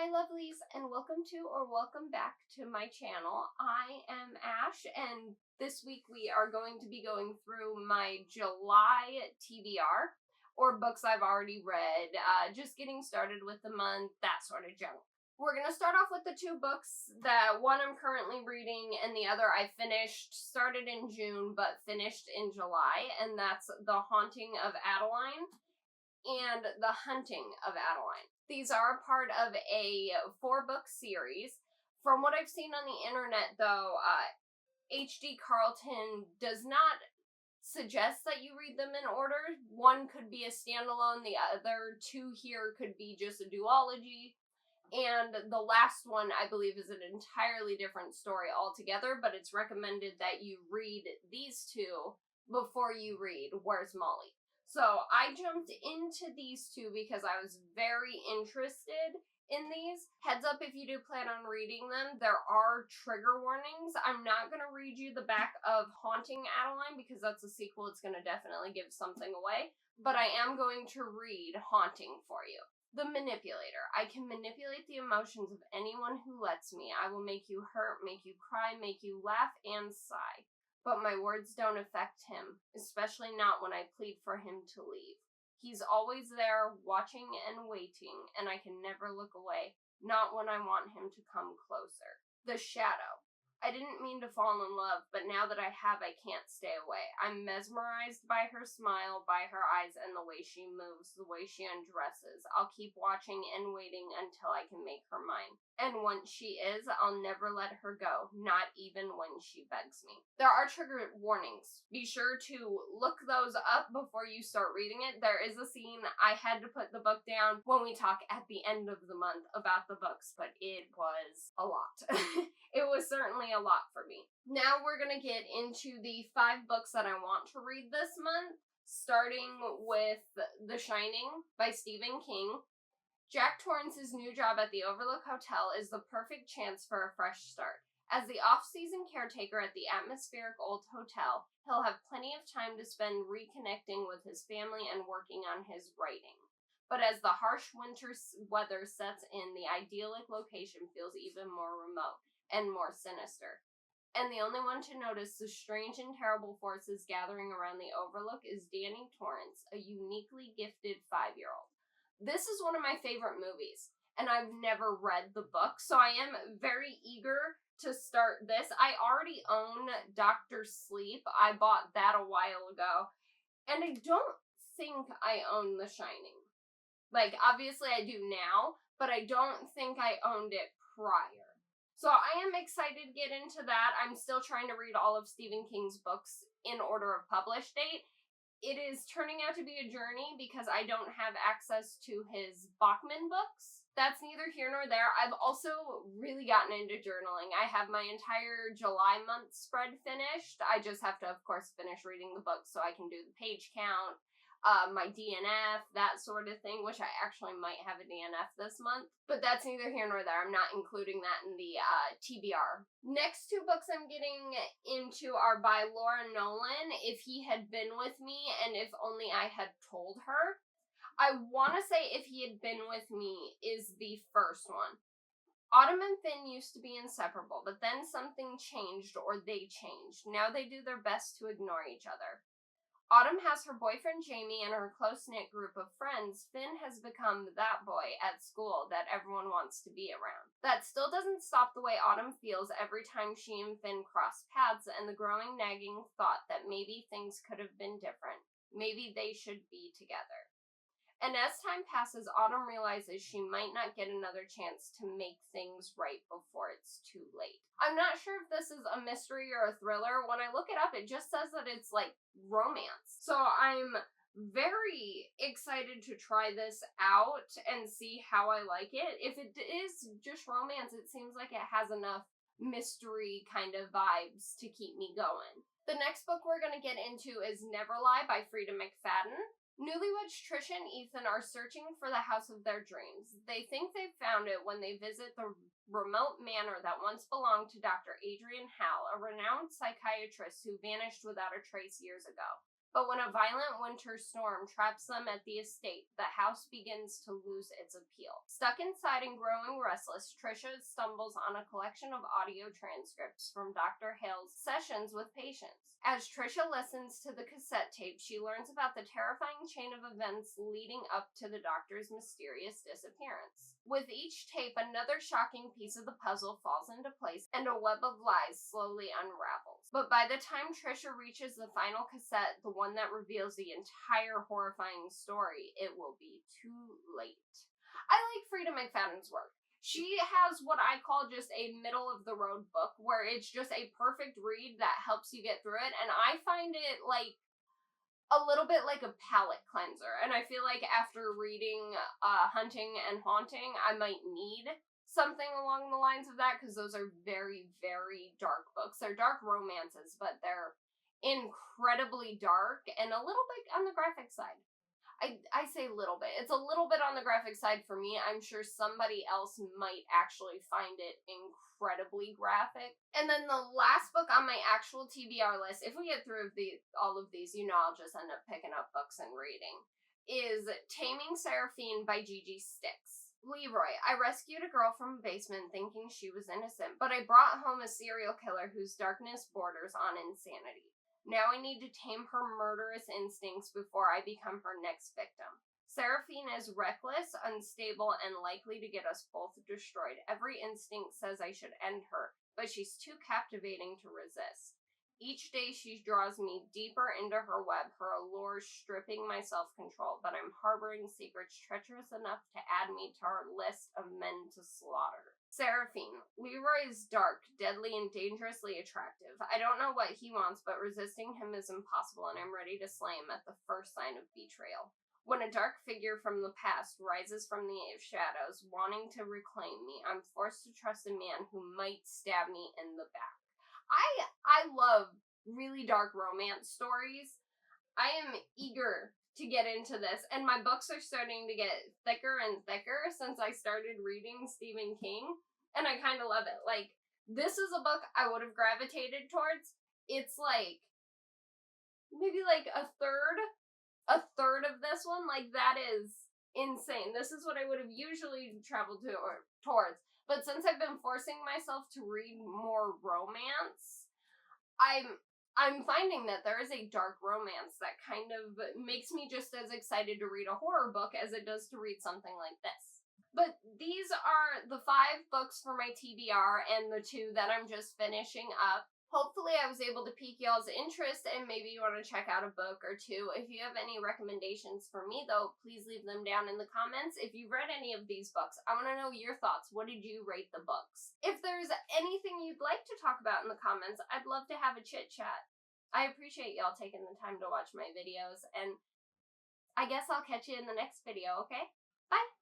Hi lovelies, and welcome back to my channel. I am Ash, and this week we are going to be going through my July TBR, or books I've already read, just getting started with the month, that sort of junk. We're going to start off with the two books, that one I'm currently reading and the other I started in June but finished in July, and that's The Haunting of Adeline and The Hunting of Adeline. These are part of a 4-book series. From what I've seen on the internet, though, H.D. Carlton does not suggest that you read them in order. One could be a standalone, the other two here could be just a duology, and the last one, I believe, is an entirely different story altogether, but it's recommended that you read these two before you read Where's Molly? So I jumped into these two because I was very interested in these. Heads up if you do plan on reading them, there are trigger warnings. I'm not going to read you the back of Haunting Adeline because that's a sequel. It's going to definitely give something away. But I am going to read Haunting for you. The Manipulator. I can manipulate the emotions of anyone who lets me. I will make you hurt, make you cry, make you laugh, and sigh. But my words don't affect him, especially not when I plead for him to leave. He's always there, watching and waiting, and I can never look away, not when I want him to come closer. The Shadow. I didn't mean to fall in love, but now that I have, I can't stay away. I'm mesmerized by her smile, by her eyes, and the way she moves, the way she undresses. I'll keep watching and waiting until I can make her mine. And once she is, I'll never let her go, not even when she begs me. There are trigger warnings. Be sure to look those up before you start reading it. There is a scene, I had to put the book down when we talk at the end of the month about the books, but it was a lot. It was certainly a lot for me. Now we're going to get into the 5 books that I want to read this month, starting with The Shining by Stephen King. Jack Torrance's new job at the Overlook Hotel is the perfect chance for a fresh start. As the off-season caretaker at the atmospheric old hotel, he'll have plenty of time to spend reconnecting with his family and working on his writing. But as the harsh winter weather sets in, the idyllic location feels even more remote and more sinister. And the only one to notice the strange and terrible forces gathering around the Overlook is Danny Torrance, a uniquely gifted 5-year-old. This is one of my favorite movies, and I've never read the book, so I am very eager to start this. I already own Dr. Sleep. I bought that a while ago, and I don't think I own The Shining. Like, obviously I do now, but I don't think I owned it prior. So I am excited to get into that. I'm still trying to read all of Stephen King's books in order of publish date. It is turning out to be a journey because I don't have access to his Bachman books. That's neither here nor there. I've also really gotten into journaling. I have my entire July month spread finished. I just have to, of course, finish reading the books so I can do the page count, my DNF, that sort of thing, which I actually might have a DNF this month. But that's neither here nor there. I'm not including that in the TBR. Next 2 books I'm getting into are by Laura Nolan, If He Had Been With Me and If Only I Had Told Her. I want to say If He Had Been With Me is the first one. Autumn and Finn used to be inseparable, but then something changed, or they changed. Now they do their best to ignore each other. Autumn has her boyfriend Jamie and her close-knit group of friends. Finn has become that boy at school that everyone wants to be around. That still doesn't stop the way Autumn feels every time she and Finn cross paths, and the growing nagging thought that maybe things could have been different. Maybe they should be together. And as time passes, Autumn realizes she might not get another chance to make things right before it's too late. I'm not sure if this is a mystery or a thriller. When I look it up, it just says that it's like romance. So I'm very excited to try this out and see how I like it. If it is just romance, it seems like it has enough mystery kind of vibes to keep me going. The next book we're going to get into is Never Lie by Frida McFadden. Newlyweds Trish and Ethan are searching for the house of their dreams. They think they've found it when they visit the remote manor that once belonged to Dr. Adrian Howell, a renowned psychiatrist who vanished without a trace years ago. But when a violent winter storm traps them at the estate, the house begins to lose its appeal. Stuck inside and growing restless, Trisha stumbles on a collection of audio transcripts from Dr. Hale's sessions with patients. As Trisha listens to the cassette tape, she learns about the terrifying chain of events leading up to the doctor's mysterious disappearance. With each tape, another shocking piece of the puzzle falls into place, and a web of lies slowly unravels. But by the time Trisha reaches the final cassette, the one that reveals the entire horrifying story, it will be too late. I like Frida McFadden's work. She has what I call just a middle-of-the-road book, where it's just a perfect read that helps you get through it, and I find it, like, a little bit like a palate cleanser, and I feel like after reading Hunting and Haunting, I might need something along the lines of that, because those are very, very dark books. They're dark romances, but they're incredibly dark and a little bit on the graphic side. I say little bit. It's a little bit on the graphic side for me. I'm sure somebody else might actually find it incredibly graphic. And then the last book on my actual TBR list, if we get through all of these, you know I'll just end up picking up books and reading, is Taming Seraphine by Gigi Sticks. Leroy, I rescued a girl from a basement thinking she was innocent, but I brought home a serial killer whose darkness borders on insanity. Now I need to tame her murderous instincts before I become her next victim. Seraphine is reckless, unstable, and likely to get us both destroyed. Every instinct says I should end her, but she's too captivating to resist. Each day she draws me deeper into her web, her allure stripping my self-control, but I'm harboring secrets treacherous enough to add me to her list of men to slaughter. Seraphine, Leroy is dark, deadly, and dangerously attractive. I don't know what he wants, but resisting him is impossible, and I'm ready to slay him at the first sign of betrayal. When a dark figure from the past rises from the shadows, wanting to reclaim me, I'm forced to trust a man who might stab me in the back. I love really dark romance stories. I am eager to get into this, and my books are starting to get thicker and thicker since I started reading Stephen King, and I kind of love it. Like, this is a book I would have gravitated towards. It's like, maybe like a third of this one. Like, that is insane. This is what I would have usually traveled to or towards, but since I've been forcing myself to read more romance, I'm finding that there is a dark romance that kind of makes me just as excited to read a horror book as it does to read something like this. But these are the 5 books for my TBR and the 2 that I'm just finishing up. Hopefully I was able to pique y'all's interest, and maybe you want to check out a book or 2. If you have any recommendations for me, though, please leave them down in the comments. If you've read any of these books, I want to know your thoughts. What did you rate the books? If there's anything you'd like to talk about in the comments, I'd love to have a chit-chat. I appreciate y'all taking the time to watch my videos, and I guess I'll catch you in the next video, okay? Bye!